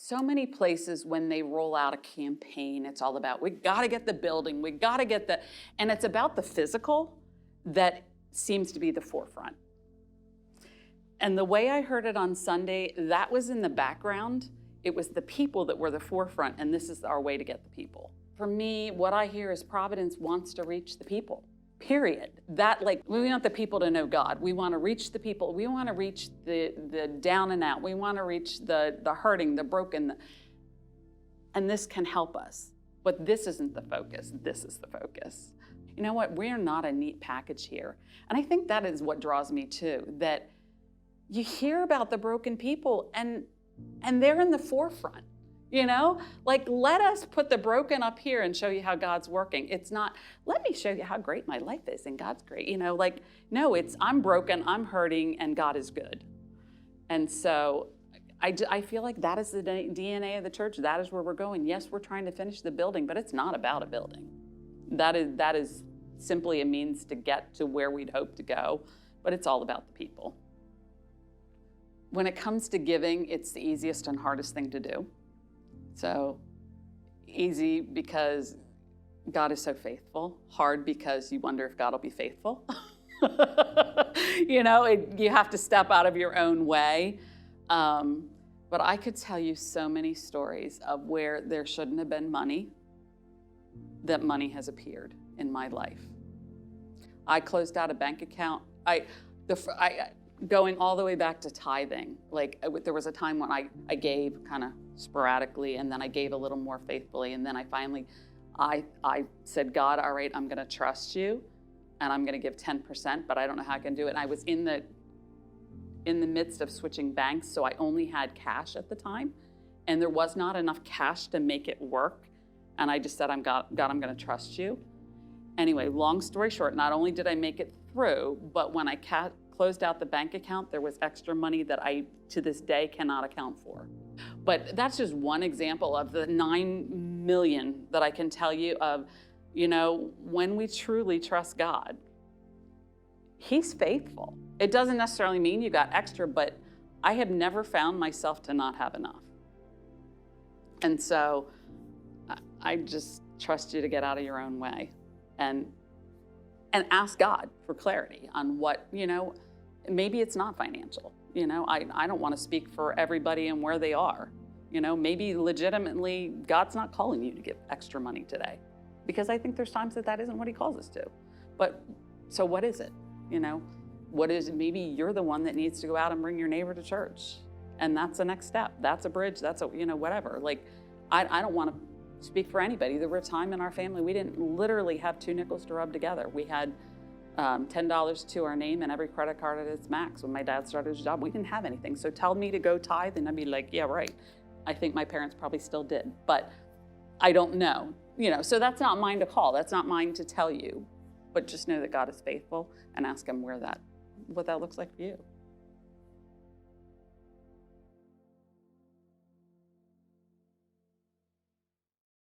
So many places when they roll out a campaign, it's all about, we got to get the building, we got to get the, and it's about the physical that seems to be the forefront. And the way I heard it on Sunday, that was in the background. It was the people that were the forefront, and this is our way to get the people. For me, what I hear is Providence wants to reach the people, period. That, like, we want the people to know God. We want to reach the people. We want to reach the down and out. We want to reach the hurting, the broken. And this can help us. But this isn't the focus. This is the focus. You know what? We're not a neat package here. And I think that is what draws me too, that you hear about the broken people and they're in the forefront, you know? Like, let us put the broken up here and show you how God's working. It's not, let me show you how great my life is and God's great, you know? Like, no, it's I'm broken, I'm hurting, and God is good. And so I feel like that is the DNA of the church. That is where we're going. Yes, we're trying to finish the building, but it's not about a building. That is simply a means to get to where we'd hope to go, but it's all about the people. When it comes to giving, it's the easiest and hardest thing to do. So easy because God is so faithful. Hard because you wonder if God will be faithful. You know, you have to step out of your own way. But I could tell you so many stories of where there shouldn't have been money, that money has appeared in my life. I closed out a bank account. Going all the way back to tithing, like there was a time when I gave kind of sporadically, and then I gave a little more faithfully, and then I finally, I said, God, all right, I'm gonna trust you, and I'm gonna give 10%, but I don't know how I can do it. And I was in the midst of switching banks, so I only had cash at the time, and there was not enough cash to make it work, and I just said, God, I'm gonna trust you. Anyway, long story short, not only did I make it through, but when I closed out the bank account, there was extra money that I, to this day, cannot account for. But that's just one example of the 9 million that I can tell you of, you know, when we truly trust God, He's faithful. It doesn't necessarily mean you got extra, but I have never found myself to not have enough. And so I just trust you to get out of your own way and ask God for clarity on what, you know, maybe it's not financial. You know, I don't want to speak for everybody and where they are. You know, maybe legitimately God's not calling you to give extra money today, because I think there's times that isn't what He calls us to. But so what is it? You know, what is it? Maybe you're the one that needs to go out and bring your neighbor to church, and that's the next step. That's a bridge. That's a, you know, whatever. Like, I don't want to speak for anybody. There were a time in our family we didn't literally have 2 nickels to rub together. We had $10 to our name and every credit card at its max. When my dad started his job, we didn't have anything. So tell me to go tithe, and I'd be like, yeah, right. I think my parents probably still did, but I don't know. You know, so that's not mine to call. That's not mine to tell you. But just know that God is faithful, and ask Him what that looks like for you.